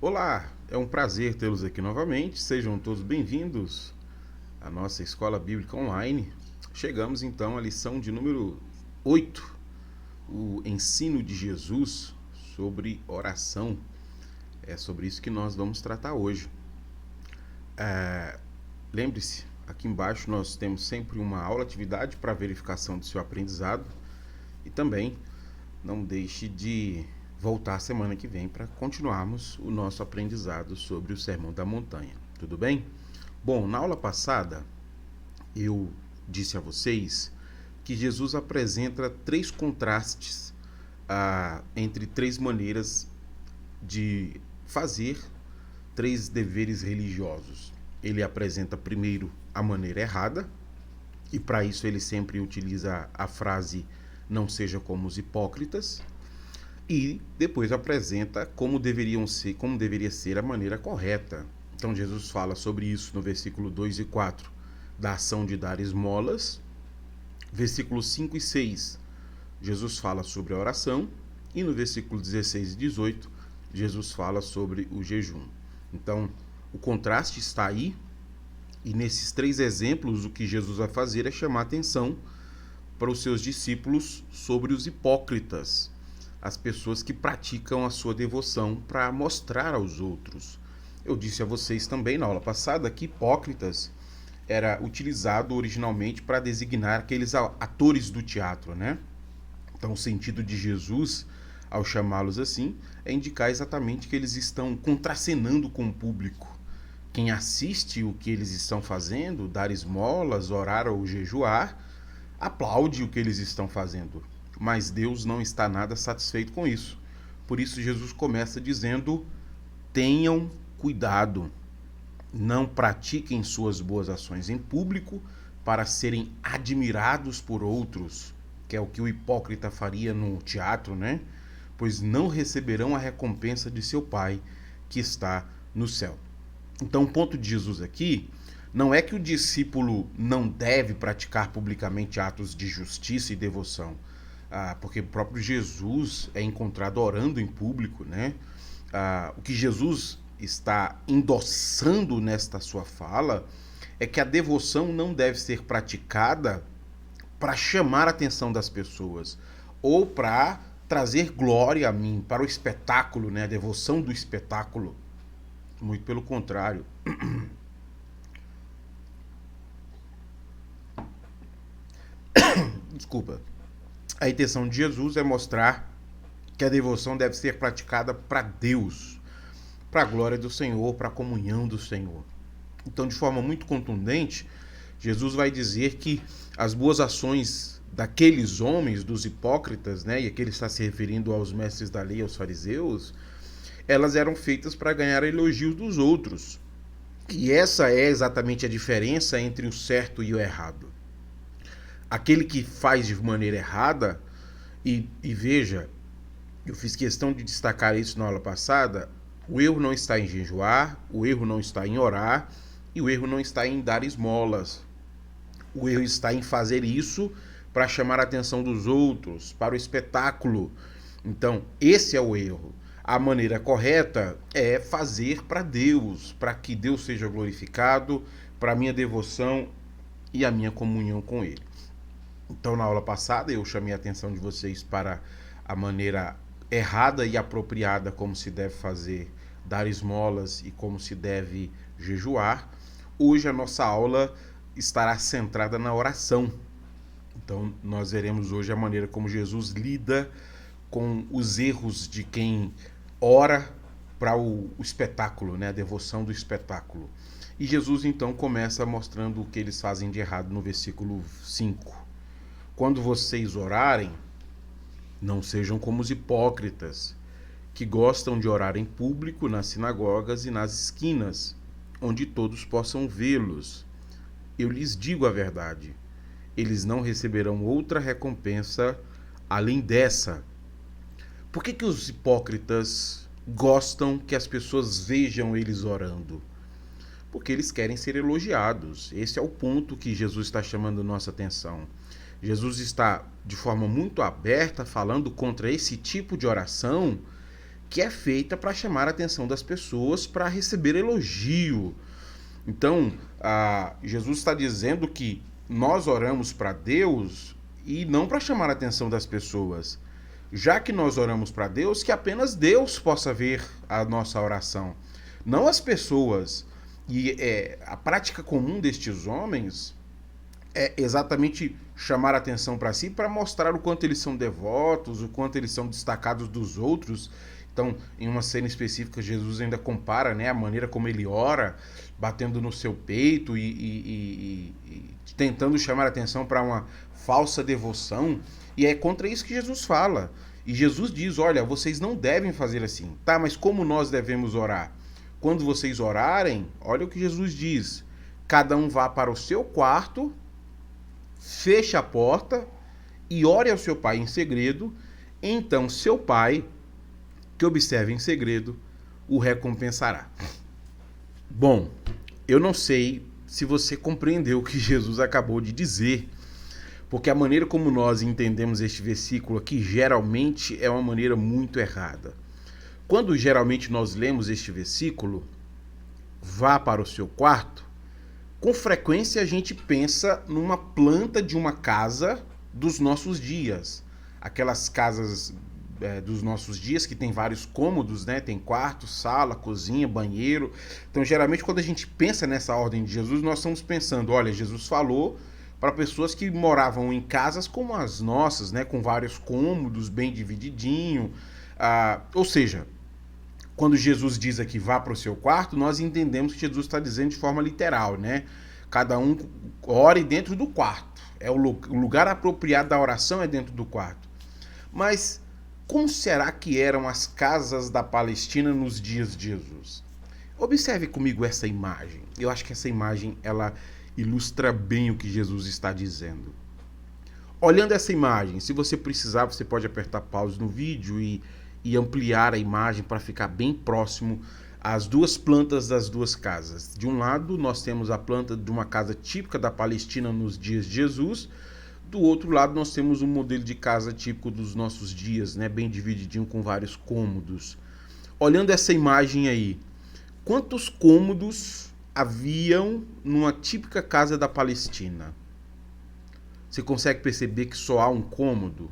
Olá, é um prazer tê-los aqui novamente. Sejam todos bem-vindos à nossa Escola Bíblica Online. Chegamos então à lição de número 8, o ensino de Jesus sobre oração. É sobre isso que nós vamos tratar hoje. Lembre-se, aqui embaixo nós temos sempre uma aula atividade para verificação do seu aprendizado e também não deixe de voltar semana que vem para continuarmos o nosso aprendizado sobre o Sermão da Montanha. Tudo bem? Bom, na aula passada eu disse a vocês que Jesus apresenta três contrastes entre três maneiras de fazer três deveres religiosos. Ele apresenta primeiro a maneira errada, e para isso ele sempre utiliza a frase não seja como os hipócritas, e depois apresenta como deveria ser a maneira correta. Então Jesus fala sobre isso no versículo 2 e 4, da ação de dar esmolas. Versículos 5 e 6, Jesus fala sobre a oração, e no versículo 16 e 18, Jesus fala sobre o jejum. Então, o contraste está aí, e nesses três exemplos o que Jesus vai fazer é chamar atenção para os seus discípulos sobre os hipócritas, as pessoas que praticam a sua devoção para mostrar aos outros. Eu disse a vocês também na aula passada que hipócritas era utilizado originalmente para designar aqueles atores do teatro, né? Então, o sentido de Jesus, ao chamá-los assim, é indicar exatamente que eles estão contracenando com o público. Quem assiste o que eles estão fazendo, dar esmolas, orar ou jejuar, aplaude o que eles estão fazendo. Mas Deus não está nada satisfeito com isso. Por isso Jesus começa dizendo: tenham cuidado, não pratiquem suas boas ações em público para serem admirados por outros, que é o que o hipócrita faria no teatro, né? Pois não receberão a recompensa de seu Pai que está no céu. Então, o ponto de Jesus aqui não é que o discípulo não deve praticar publicamente atos de justiça e devoção, porque o próprio Jesus é encontrado orando em público, né? O que Jesus está endossando nesta sua fala é que a devoção não deve ser praticada para chamar a atenção das pessoas ou para trazer glória a mim, para o espetáculo, né? A devoção do espetáculo. Muito pelo contrário. Desculpa. A intenção de Jesus é mostrar que a devoção deve ser praticada para Deus, para a glória do Senhor, para a comunhão do Senhor. Então, de forma muito contundente, Jesus vai dizer que as boas ações daqueles homens, dos hipócritas, né, e aqui ele está se referindo aos mestres da lei, aos fariseus, elas eram feitas para ganhar elogios dos outros. E essa é exatamente a diferença entre o certo e o errado. Aquele que faz de maneira errada, e veja, eu fiz questão de destacar isso na aula passada, o erro não está em jejuar, o erro não está em orar, e o erro não está em dar esmolas. O erro está em fazer isso para chamar a atenção dos outros, para o espetáculo. Então, esse é o erro. A maneira correta é fazer para Deus, para que Deus seja glorificado, para a minha devoção e a minha comunhão com Ele. Então, na aula passada, eu chamei a atenção de vocês para a maneira errada e apropriada como se deve fazer, dar esmolas e como se deve jejuar. Hoje a nossa aula estará centrada na oração. Então, nós veremos hoje a maneira como Jesus lida com os erros de quem ora para o espetáculo, né? A devoção do espetáculo. E Jesus então começa mostrando o que eles fazem de errado no versículo 5. Quando vocês orarem, não sejam como os hipócritas, que gostam de orar em público nas sinagogas e nas esquinas, onde todos possam vê-los. Eu lhes digo a verdade, eles não receberão outra recompensa além dessa. Por que os hipócritas gostam que as pessoas vejam eles orando? Porque eles querem ser elogiados. Esse é o ponto que Jesus está chamando nossa atenção. Jesus está, de forma muito aberta, falando contra esse tipo de oração que é feita para chamar a atenção das pessoas, para receber elogio. Então, Jesus está dizendo que nós oramos para Deus e não para chamar a atenção das pessoas. Já que nós oramos para Deus, que apenas Deus possa ver a nossa oração, não as pessoas. E a prática comum destes homens é exatamente chamar a atenção para si, para mostrar o quanto eles são devotos, o quanto eles são destacados dos outros. Então, em uma cena específica, Jesus ainda compara, né, a maneira como ele ora, batendo no seu peito e tentando chamar a atenção para uma falsa devoção. E é contra isso que Jesus fala. E Jesus diz, olha, vocês não devem fazer assim. Tá, mas como nós devemos orar? Quando vocês orarem, olha o que Jesus diz. Cada um vá para o seu quarto, feche a porta e ore ao seu pai em segredo. Então seu pai, que observa em segredo, o recompensará. Bom, eu não sei se você compreendeu o que Jesus acabou de dizer, porque a maneira como nós entendemos este versículo aqui geralmente é uma maneira muito errada. Quando geralmente nós lemos este versículo, vá para o seu quarto, com frequência a gente pensa numa planta de uma casa dos nossos dias. Aquelas casas dos nossos dias que tem vários cômodos, né? Tem quarto, sala, cozinha, banheiro. Então, geralmente, quando a gente pensa nessa ordem de Jesus, nós estamos pensando, olha, Jesus falou para pessoas que moravam em casas como as nossas, né? Com vários cômodos, bem divididinho. Ou seja, quando Jesus diz aqui, vá para o seu quarto, nós entendemos que Jesus está dizendo de forma literal, né? Cada um ore dentro do quarto. O lugar apropriado da oração é dentro do quarto. Mas como será que eram as casas da Palestina nos dias de Jesus? Observe comigo essa imagem. Eu acho que essa imagem, ela ilustra bem o que Jesus está dizendo. Olhando essa imagem, se você precisar, você pode apertar pause no vídeo e ampliar a imagem para ficar bem próximo às duas plantas das duas casas. De um lado, nós temos a planta de uma casa típica da Palestina nos dias de Jesus. Do outro lado, nós temos um modelo de casa típico dos nossos dias, né? Bem divididinho com vários cômodos. Olhando essa imagem aí, quantos cômodos haviam numa típica casa da Palestina? Você consegue perceber que só há um cômodo?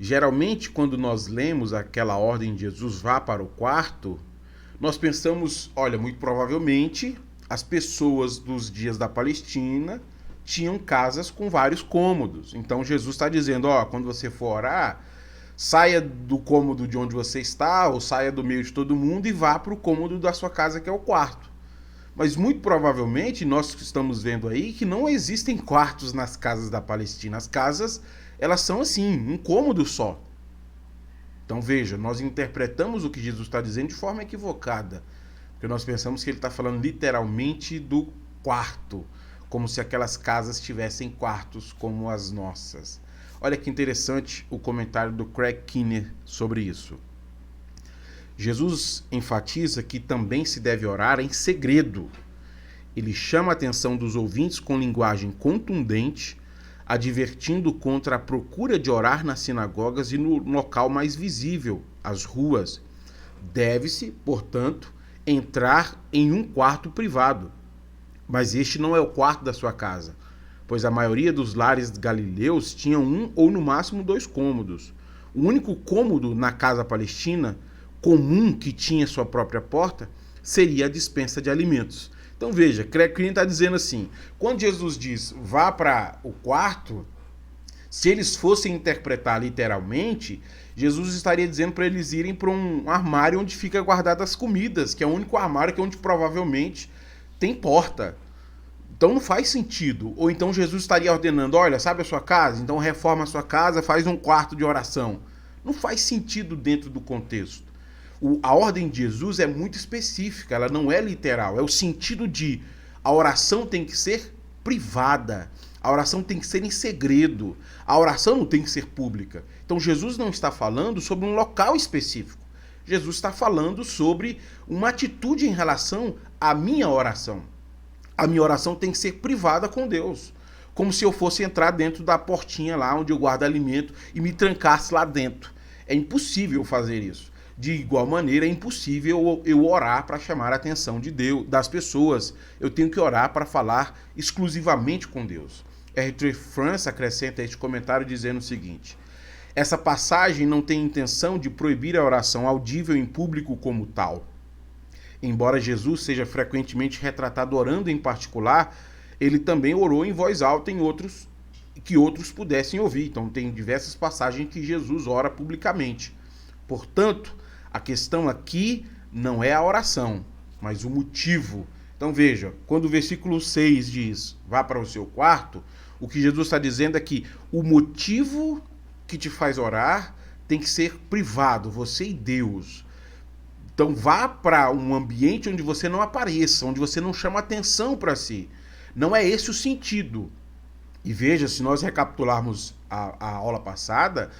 Geralmente, quando nós lemos aquela ordem de Jesus, vá para o quarto, nós pensamos, olha, muito provavelmente as pessoas dos dias da Palestina tinham casas com vários cômodos. Então Jesus está dizendo, quando você for orar, saia do cômodo de onde você está, ou saia do meio de todo mundo e vá para o cômodo da sua casa, que é o quarto. Mas muito provavelmente nós estamos vendo aí que não existem quartos nas casas da Palestina. As casas, elas são assim, um cômodo só. Então veja, nós interpretamos o que Jesus está dizendo de forma equivocada, porque nós pensamos que ele está falando literalmente do quarto, como se aquelas casas tivessem quartos como as nossas. Olha que interessante o comentário do Craig Kinner sobre isso. Jesus enfatiza que também se deve orar em segredo. Ele chama a atenção dos ouvintes com linguagem contundente, advertindo contra a procura de orar nas sinagogas e no local mais visível, as ruas. Deve-se, portanto, entrar em um quarto privado. Mas este não é o quarto da sua casa, pois a maioria dos lares galileus tinham um ou no máximo 2 cômodos. O único cômodo na casa palestina, comum que tinha sua própria porta, seria a despensa de alimentos. Então veja, Craig Kinner está dizendo assim, quando Jesus diz vá para o quarto, se eles fossem interpretar literalmente, Jesus estaria dizendo para eles irem para um armário onde fica guardadas as comidas, que é o único armário que é onde provavelmente tem porta. Então não faz sentido. Ou então Jesus estaria ordenando, olha, sabe a sua casa? Então reforma a sua casa, faz um quarto de oração. Não faz sentido dentro do contexto. A ordem de Jesus é muito específica, ela não é literal. É o sentido de a oração tem que ser privada. A oração tem que ser em segredo. A oração não tem que ser pública. Então Jesus não está falando sobre um local específico. Jesus está falando sobre uma atitude em relação à minha oração. A minha oração tem que ser privada com Deus. Como se eu fosse entrar dentro da portinha lá onde eu guardo alimento e me trancasse lá dentro. É impossível fazer isso. De igual maneira, é impossível eu orar para chamar a atenção de Deus, das pessoas. Eu tenho que orar para falar exclusivamente com Deus. R.T. France acrescenta este comentário dizendo o seguinte: essa passagem não tem intenção de proibir a oração audível em público como tal. Embora Jesus seja frequentemente retratado orando em particular, ele também orou em voz alta que outros pudessem ouvir. Então tem diversas passagens que Jesus ora publicamente. Portanto, a questão aqui não é a oração, mas o motivo. Então veja, quando o versículo 6 diz, vá para o seu quarto, o que Jesus está dizendo é que o motivo que te faz orar tem que ser privado, você e Deus. Então vá para um ambiente onde você não apareça, onde você não chama atenção para si. Não é esse o sentido. E veja, se nós recapitularmos a aula passada,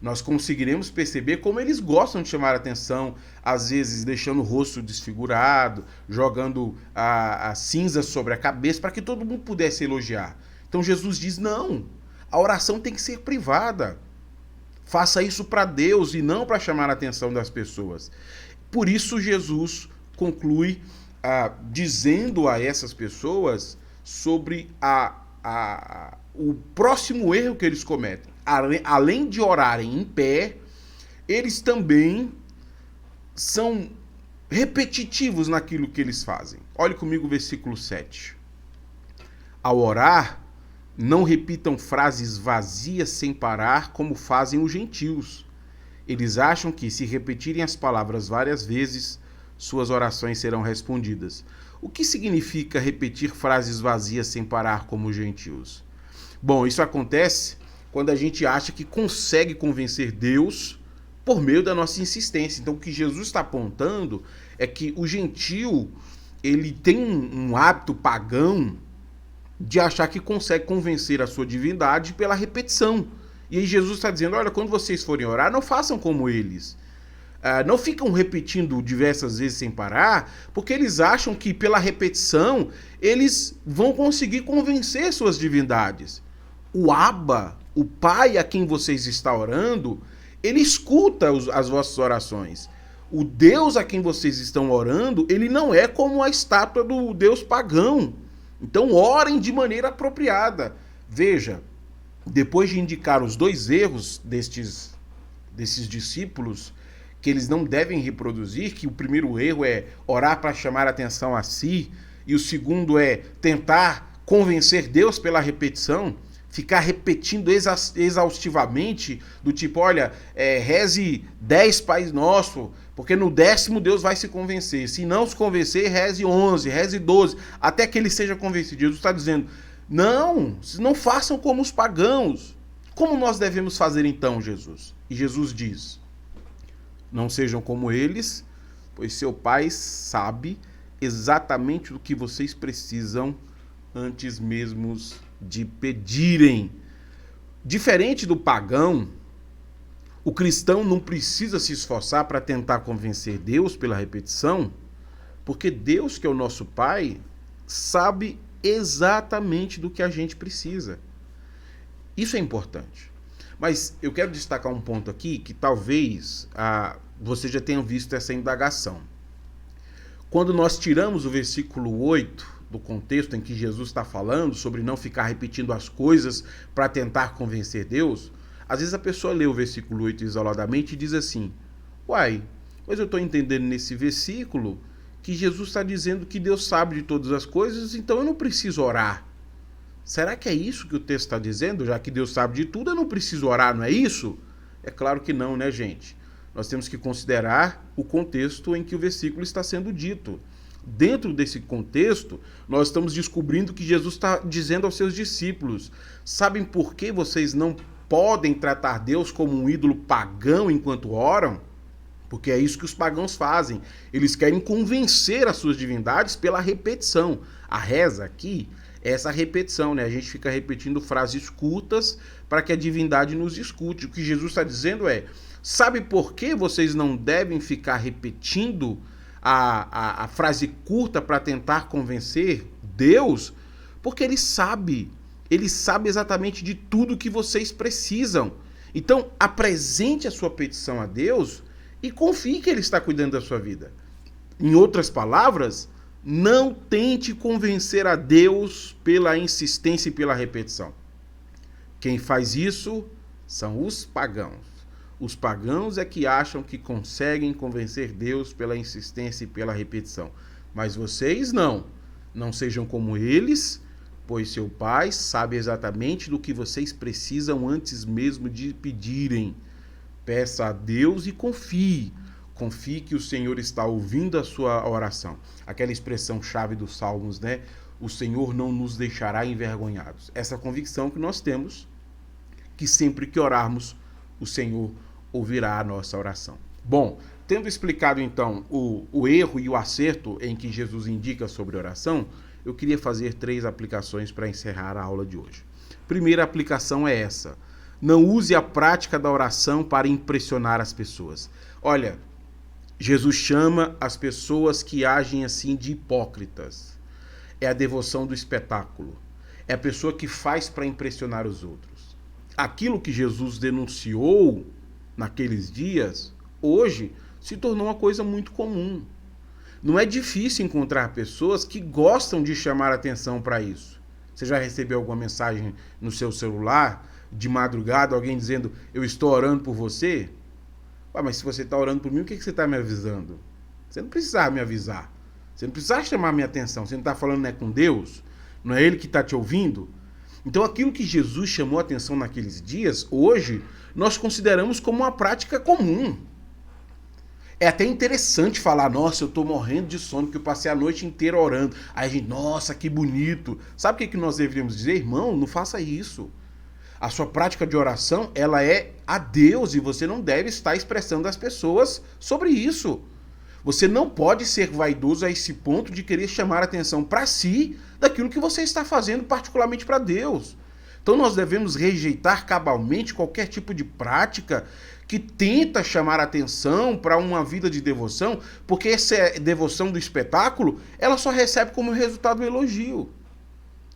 nós conseguiremos perceber como eles gostam de chamar a atenção, às vezes deixando o rosto desfigurado, jogando a cinza sobre a cabeça para que todo mundo pudesse elogiar. Então Jesus diz, não, a oração tem que ser privada. Faça isso para Deus e não para chamar a atenção das pessoas. Por isso Jesus conclui dizendo a essas pessoas sobre o próximo erro que eles cometem. Além de orarem em pé, eles também são repetitivos naquilo que eles fazem. Olhe comigo o versículo 7. Ao orar, não repitam frases vazias sem parar, como fazem os gentios. Eles acham que, se repetirem as palavras várias vezes, suas orações serão respondidas. O que significa repetir frases vazias sem parar, como os gentios? Bom, isso acontece quando a gente acha que consegue convencer Deus por meio da nossa insistência. Então, o que Jesus está apontando é que o gentio ele tem um hábito pagão de achar que consegue convencer a sua divindade pela repetição. E aí Jesus está dizendo, olha, quando vocês forem orar, não façam como eles. Não ficam repetindo diversas vezes sem parar, porque eles acham que pela repetição eles vão conseguir convencer suas divindades. O Abba, o Pai a quem vocês estão orando, ele escuta as vossas orações. O Deus a quem vocês estão orando, ele não é como a estátua do Deus pagão. Então orem de maneira apropriada. Veja, depois de indicar os dois erros desses discípulos, que eles não devem reproduzir, que o primeiro erro é orar para chamar a atenção a si, e o segundo é tentar convencer Deus pela repetição, ficar repetindo exaustivamente, do tipo, olha, reze 10 Pai Nosso, porque no 10º Deus vai se convencer. Se não se convencer, reze 11, reze 12, até que ele seja convencido. Jesus está dizendo, não façam como os pagãos. Como nós devemos fazer então, Jesus? E Jesus diz, não sejam como eles, pois seu Pai sabe exatamente o que vocês precisam antes mesmo de pedirem. Diferente do pagão, o cristão não precisa se esforçar para tentar convencer Deus pela repetição, porque Deus, que é o nosso Pai, sabe exatamente do que a gente precisa. Isso é importante. Mas eu quero destacar um ponto aqui que talvez você já tenha visto essa indagação. Quando nós tiramos o versículo 8 do contexto em que Jesus está falando sobre não ficar repetindo as coisas para tentar convencer Deus, às vezes a pessoa lê o versículo 8 isoladamente e diz assim, uai, mas eu estou entendendo nesse versículo que Jesus está dizendo que Deus sabe de todas as coisas, então eu não preciso orar. Será que é isso que o texto está dizendo? Já que Deus sabe de tudo, eu não preciso orar, não é isso? É claro que não, né, gente? Nós temos que considerar o contexto em que o versículo está sendo dito. Dentro desse contexto, nós estamos descobrindo que Jesus está dizendo aos seus discípulos, sabem por que vocês não podem tratar Deus como um ídolo pagão enquanto oram? Porque é isso que os pagãos fazem. Eles querem convencer as suas divindades pela repetição. A reza aqui é essa repetição, né? A gente fica repetindo frases curtas para que a divindade nos escute. O que Jesus está dizendo é, sabe por que vocês não devem ficar repetindo a frase curta para tentar convencer Deus? Porque ele sabe exatamente de tudo que vocês precisam. Então, apresente a sua petição a Deus e confie que ele está cuidando da sua vida. Em outras palavras, não tente convencer a Deus pela insistência e pela repetição. Quem faz isso são os pagãos. Os pagãos é que acham que conseguem convencer Deus pela insistência e pela repetição. Mas vocês não. Não sejam como eles, pois seu Pai sabe exatamente do que vocês precisam antes mesmo de pedirem. Peça a Deus e confie. Confie que o Senhor está ouvindo a sua oração. Aquela expressão chave dos Salmos, né? O Senhor não nos deixará envergonhados. Essa convicção que nós temos, que sempre que orarmos, o Senhor ouvirá a nossa oração. Bom, tendo explicado então o erro e o acerto em que Jesus indica sobre oração, eu queria fazer 3 aplicações para encerrar a aula de hoje. Primeira aplicação é essa: não use a prática da oração para impressionar as pessoas. Olha, Jesus chama as pessoas que agem assim de hipócritas. É a devoção do espetáculo. É a pessoa que faz para impressionar os outros. Aquilo que Jesus denunciou naqueles dias, hoje, se tornou uma coisa muito comum. Não é difícil encontrar pessoas que gostam de chamar atenção para isso. Você já recebeu alguma mensagem no seu celular, de madrugada, alguém dizendo, eu estou orando por você? Mas se você está orando por mim, o que você está me avisando? Você não precisava me avisar. Você não precisava chamar minha atenção. Você não está falando, né, com Deus? Não é Ele que está te ouvindo? Então aquilo que Jesus chamou a atenção naqueles dias, hoje, nós consideramos como uma prática comum. É até interessante falar, nossa, eu estou morrendo de sono, porque eu passei a noite inteira orando. Aí a gente, nossa, que bonito. Sabe o que nós deveríamos dizer? Irmão, não faça isso. A sua prática de oração, ela é a Deus e você não deve estar expressando às pessoas sobre isso. Você não pode ser vaidoso a esse ponto de querer chamar a atenção para si daquilo que você está fazendo particularmente para Deus. Então nós devemos rejeitar cabalmente qualquer tipo de prática que tenta chamar a atenção para uma vida de devoção, porque essa devoção do espetáculo, ela só recebe como resultado um elogio.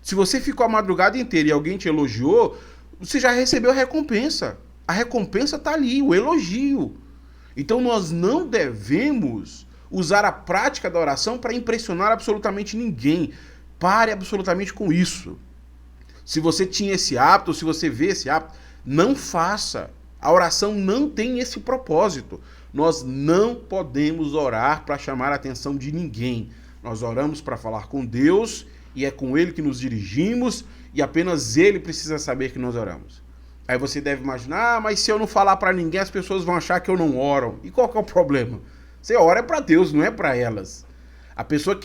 Se você ficou a madrugada inteira e alguém te elogiou, você já recebeu a recompensa. A recompensa está ali, o elogio. Então nós não devemos usar a prática da oração para impressionar absolutamente ninguém. Pare absolutamente com isso. Se você tinha esse hábito, ou se você vê esse hábito, não faça. A oração não tem esse propósito. Nós não podemos orar para chamar a atenção de ninguém. Nós oramos para falar com Deus e é com Ele que nos dirigimos e apenas Ele precisa saber que nós oramos. Aí você deve imaginar, mas se eu não falar para ninguém, as pessoas vão achar que eu não oro. E qual que é o problema? Você ora para Deus, não é para elas. A pessoa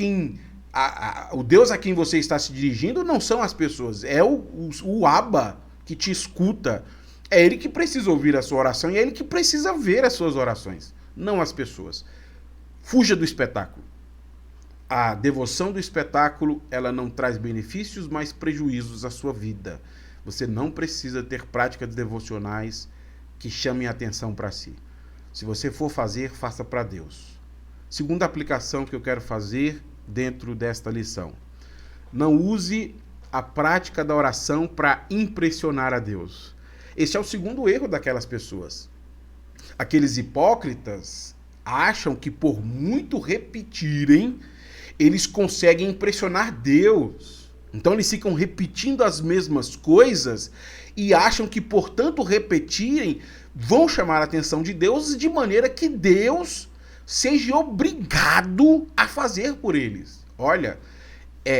o Deus a quem você está se dirigindo não são as pessoas, é o Abba que te escuta. É Ele que precisa ouvir a sua oração e é Ele que precisa ver as suas orações, não as pessoas. Fuja do espetáculo. A devoção do espetáculo, ela não traz benefícios, mas prejuízos à sua vida. Você não precisa ter práticas devocionais que chamem a atenção para si. Se você for fazer, faça para Deus. Segunda aplicação que eu quero fazer dentro desta lição. Não use a prática da oração para impressionar a Deus. Esse é o segundo erro daquelas pessoas. Aqueles hipócritas acham que por muito repetirem, eles conseguem impressionar Deus. Então eles ficam repetindo as mesmas coisas e acham que por tanto repetirem, vão chamar a atenção de Deus de maneira que Deus seja obrigado a fazer por eles. Olha,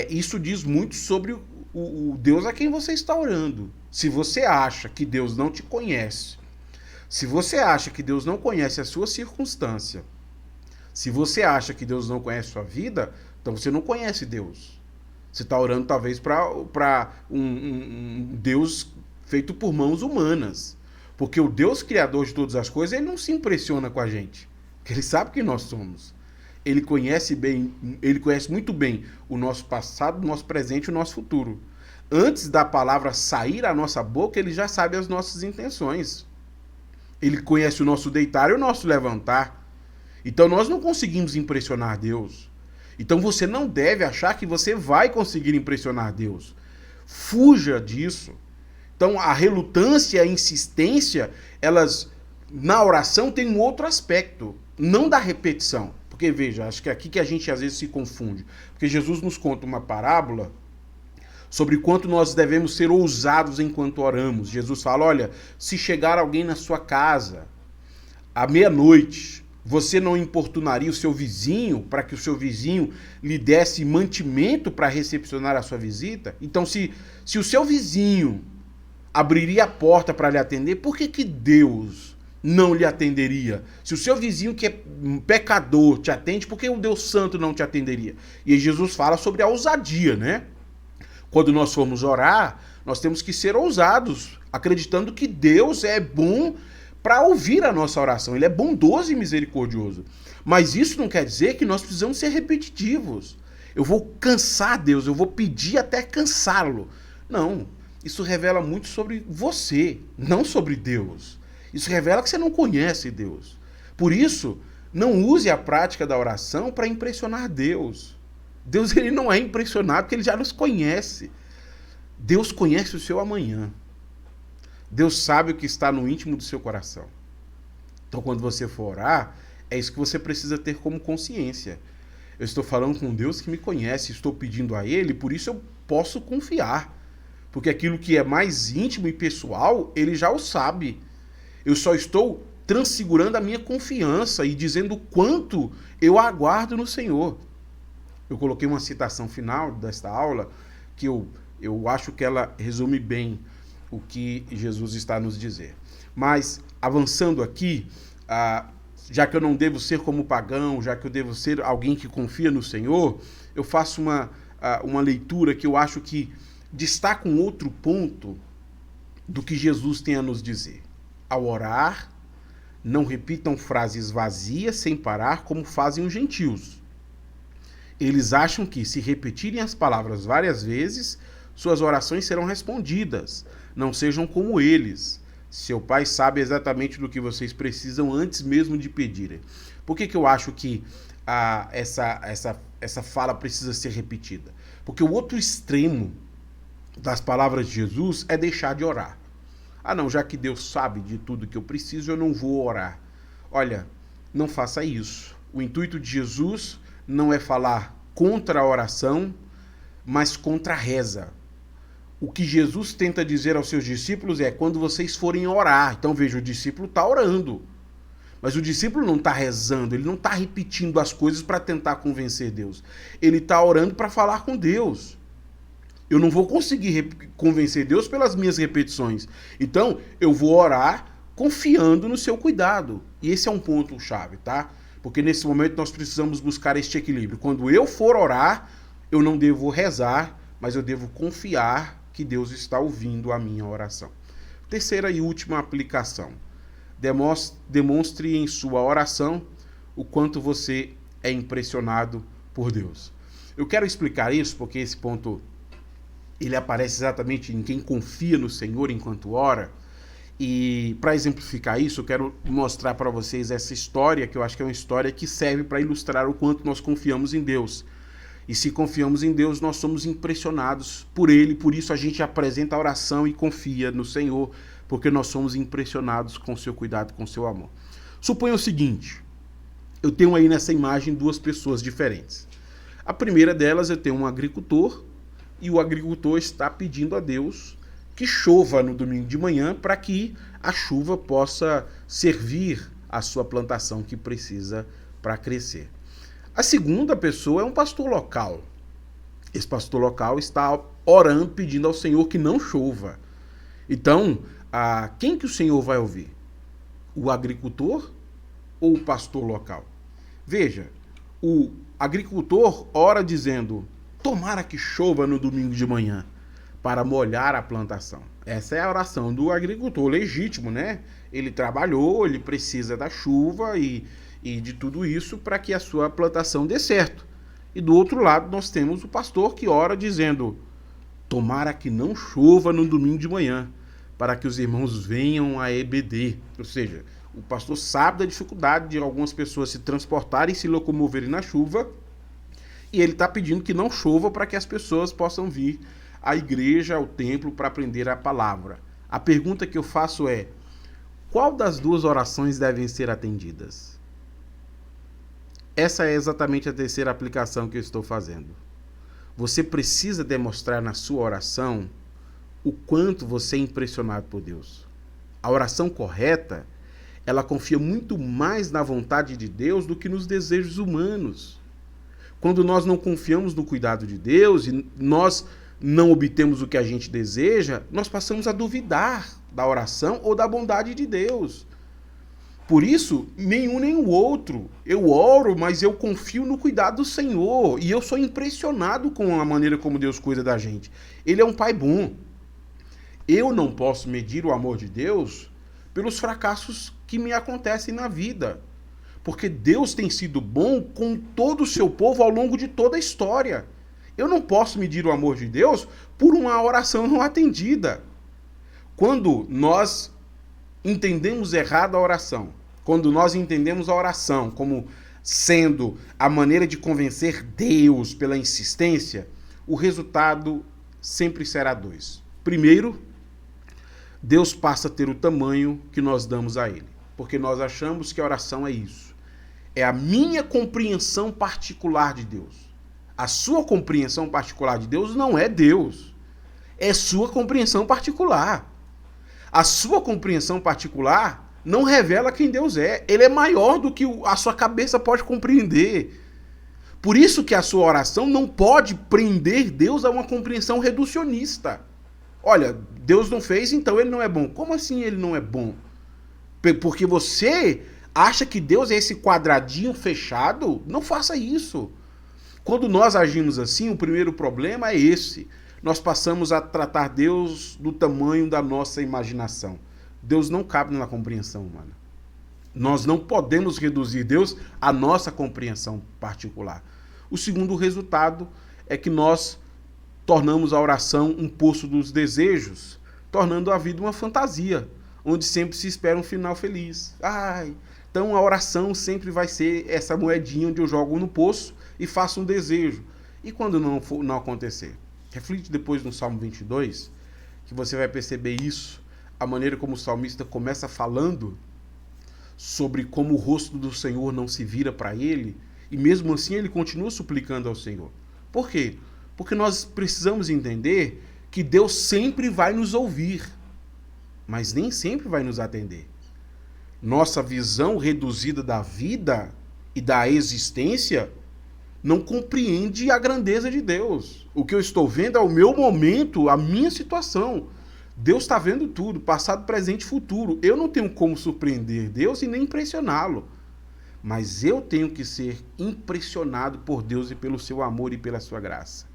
isso diz muito sobre o Deus a quem você está orando. Se você acha que Deus não te conhece, se você acha que Deus não conhece a sua circunstância, se você acha que Deus não conhece a sua vida, então você não conhece Deus. Você está orando talvez para um Deus feito por mãos humanas. Porque o Deus criador de todas as coisas, ele não se impressiona com a gente. Porque ele sabe quem nós somos. Ele conhece muito bem o nosso passado, o nosso presente e o nosso futuro. Antes da palavra sair à nossa boca, ele já sabe as nossas intenções. Ele conhece o nosso deitar e o nosso levantar. Então nós não conseguimos impressionar Deus. Então você não deve achar que você vai conseguir impressionar Deus. Fuja disso. Então a relutância e a insistência, elas na oração tem um outro aspecto, não da repetição. Porque, veja, acho que é aqui que a gente às vezes se confunde. Porque Jesus nos conta uma parábola sobre quanto nós devemos ser ousados enquanto oramos. Jesus fala, olha, se chegar alguém na sua casa à meia-noite, você não importunaria o seu vizinho para que o seu vizinho lhe desse mantimento para recepcionar a sua visita? Então, se o seu vizinho abriria a porta para lhe atender, por que Deus não lhe atenderia? Se o seu vizinho que é um pecador te atende, por que o Deus Santo não te atenderia? E aí Jesus fala sobre a ousadia, né? Quando nós formos orar, nós temos que ser ousados, acreditando que Deus é bom para ouvir a nossa oração. Ele é bondoso e misericordioso. Mas isso não quer dizer que nós precisamos ser repetitivos. Eu vou cansar Deus, eu vou pedir até cansá-lo. Não, isso revela muito sobre você, não sobre Deus. Isso revela que você não conhece Deus. Por isso, não use a prática da oração para impressionar Deus. Deus ele não é impressionado porque ele já nos conhece. Deus conhece o seu amanhã. Deus sabe o que está no íntimo do seu coração. Então, quando você for orar, é isso que você precisa ter como consciência. Eu estou falando com Deus que me conhece, estou pedindo a Ele, por isso eu posso confiar. Porque aquilo que é mais íntimo e pessoal, Ele já o sabe. Eu só estou transfigurando a minha confiança e dizendo o quanto eu aguardo no Senhor. Eu coloquei uma citação final desta aula que eu acho que ela resume bem o que Jesus está a nos dizer. Mas, avançando aqui, já que eu não devo ser como pagão, já que eu devo ser alguém que confia no Senhor, eu faço uma leitura que eu acho que destaca um outro ponto do que Jesus tem a nos dizer. Ao orar, não repitam frases vazias sem parar, como fazem os gentios. Eles acham que, se repetirem as palavras várias vezes, suas orações serão respondidas. Não sejam como eles. Seu Pai sabe exatamente do que vocês precisam antes mesmo de pedirem. Por que eu acho que essa fala precisa ser repetida? Porque o outro extremo das palavras de Jesus é deixar de orar. Não, já que Deus sabe de tudo que eu preciso, eu não vou orar. Olha, não faça isso. O intuito de Jesus não é falar contra a oração, mas contra a reza. O que Jesus tenta dizer aos seus discípulos é, quando vocês forem orar, então veja, o discípulo está orando, mas o discípulo não está rezando, ele não está repetindo as coisas para tentar convencer Deus, ele está orando para falar com Deus. Eu não vou conseguir convencer Deus pelas minhas repetições, então eu vou orar confiando no seu cuidado, e esse é um ponto chave, tá? Porque nesse momento nós precisamos buscar este equilíbrio. Quando eu for orar, eu não devo rezar, mas eu devo confiar que Deus está ouvindo a minha oração. Terceira e última aplicação. Demonstre em sua oração o quanto você é impressionado por Deus. Eu quero explicar isso porque esse ponto ele aparece exatamente em quem confia no Senhor enquanto ora. E para exemplificar isso, eu quero mostrar para vocês essa história, que eu acho que é uma história que serve para ilustrar o quanto nós confiamos em Deus. E se confiamos em Deus, nós somos impressionados por Ele, por isso a gente apresenta a oração e confia no Senhor, porque nós somos impressionados com o seu cuidado, com o seu amor. Suponha o seguinte, eu tenho aí nessa imagem duas pessoas diferentes. A primeira delas, eu tenho um agricultor, e o agricultor está pedindo a Deus que chova no domingo de manhã para que a chuva possa servir a sua plantação que precisa para crescer. A segunda pessoa é um pastor local. Esse pastor local está orando, pedindo ao Senhor que não chova. Então, quem que o Senhor vai ouvir? O agricultor ou o pastor local? Veja, o agricultor ora dizendo, tomara que chova no domingo de manhã, para molhar a plantação. Essa é a oração do agricultor legítimo, né? Ele trabalhou, ele precisa da chuva e de tudo isso para que a sua plantação dê certo. E do outro lado nós temos o pastor que ora dizendo, tomara que não chova no domingo de manhã, para que os irmãos venham a EBD. Ou seja, o pastor sabe da dificuldade de algumas pessoas se transportarem e se locomoverem na chuva, e ele está pedindo que não chova para que as pessoas possam vir à igreja, ao templo, para aprender a palavra. A pergunta que eu faço é, qual das duas orações devem ser atendidas? Essa é exatamente a terceira aplicação que eu estou fazendo. Você precisa demonstrar na sua oração o quanto você é impressionado por Deus. A oração correta, ela confia muito mais na vontade de Deus do que nos desejos humanos. Quando nós não confiamos no cuidado de Deus e nós não obtemos o que a gente deseja, nós passamos a duvidar da oração ou da bondade de Deus. Por isso, nenhum nem o outro. Eu oro, mas eu confio no cuidado do Senhor. E eu sou impressionado com a maneira como Deus cuida da gente. Ele é um pai bom. Eu não posso medir o amor de Deus pelos fracassos que me acontecem na vida. Porque Deus tem sido bom com todo o seu povo ao longo de toda a história. Eu não posso medir o amor de Deus por uma oração não atendida. Quando nós entendemos errado a oração, quando nós entendemos a oração como sendo a maneira de convencer Deus pela insistência, o resultado sempre será dois. Primeiro, Deus passa a ter o tamanho que nós damos a Ele, porque nós achamos que a oração é isso. É a minha compreensão particular de Deus. A sua compreensão particular de Deus não é Deus. É sua compreensão particular. A sua compreensão particular não revela quem Deus é. Ele é maior do que a sua cabeça pode compreender. Por isso que a sua oração não pode prender Deus a uma compreensão reducionista. Olha, Deus não fez, então ele não é bom. Como assim ele não é bom? Porque você acha que Deus é esse quadradinho fechado? Não faça isso. Quando nós agimos assim, o primeiro problema é esse. Nós passamos a tratar Deus do tamanho da nossa imaginação. Deus não cabe na compreensão humana. Nós não podemos reduzir Deus à nossa compreensão particular. O segundo resultado é que nós tornamos a oração um poço dos desejos, tornando a vida uma fantasia, onde sempre se espera um final feliz. Então a oração sempre vai ser essa moedinha onde eu jogo no poço e faço um desejo. E quando não acontecer? Reflite depois no Salmo 22, que você vai perceber isso, a maneira como o salmista começa falando sobre como o rosto do Senhor não se vira para ele, e mesmo assim ele continua suplicando ao Senhor. Por quê? Porque nós precisamos entender que Deus sempre vai nos ouvir, mas nem sempre vai nos atender. Nossa visão reduzida da vida e da existência não compreende a grandeza de Deus. O que eu estou vendo é o meu momento, a minha situação. Deus está vendo tudo, passado, presente e futuro. Eu não tenho como surpreender Deus e nem impressioná-lo. Mas eu tenho que ser impressionado por Deus e pelo seu amor e pela sua graça.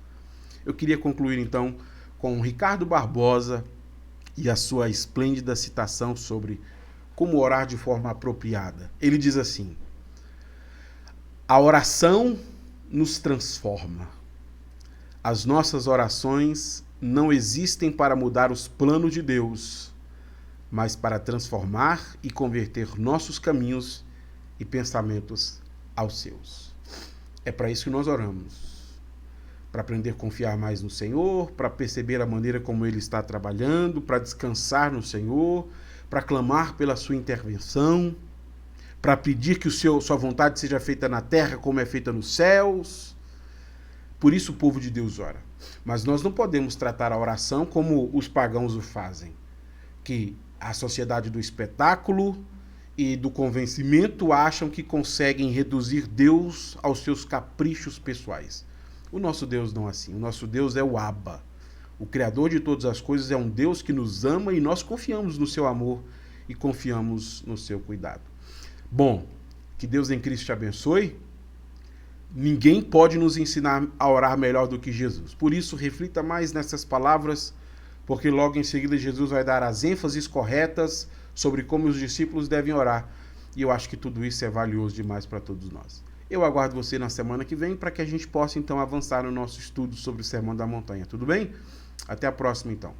Eu queria concluir então com o Ricardo Barbosa e a sua esplêndida citação sobre como orar de forma apropriada. Ele diz assim: a oração nos transforma. As nossas orações não existem para mudar os planos de Deus, mas para transformar e converter nossos caminhos e pensamentos aos seus. É para isso que nós oramos. Para aprender a confiar mais no Senhor, para perceber a maneira como Ele está trabalhando, para descansar no Senhor, para clamar pela sua intervenção, para pedir que sua vontade seja feita na terra como é feita nos céus. Por isso o povo de Deus ora. Mas nós não podemos tratar a oração como os pagãos o fazem, que a sociedade do espetáculo e do convencimento acham que conseguem reduzir Deus aos seus caprichos pessoais. O nosso Deus não é assim. O nosso Deus é o Abba. O Criador de todas as coisas é um Deus que nos ama e nós confiamos no seu amor e confiamos no seu cuidado. Bom, que Deus em Cristo te abençoe. Ninguém pode nos ensinar a orar melhor do que Jesus. Por isso, reflita mais nessas palavras, porque logo em seguida Jesus vai dar as ênfases corretas sobre como os discípulos devem orar. E eu acho que tudo isso é valioso demais para todos nós. Eu aguardo você na semana que vem para que a gente possa então avançar no nosso estudo sobre o Sermão da Montanha. Tudo bem? Até a próxima então.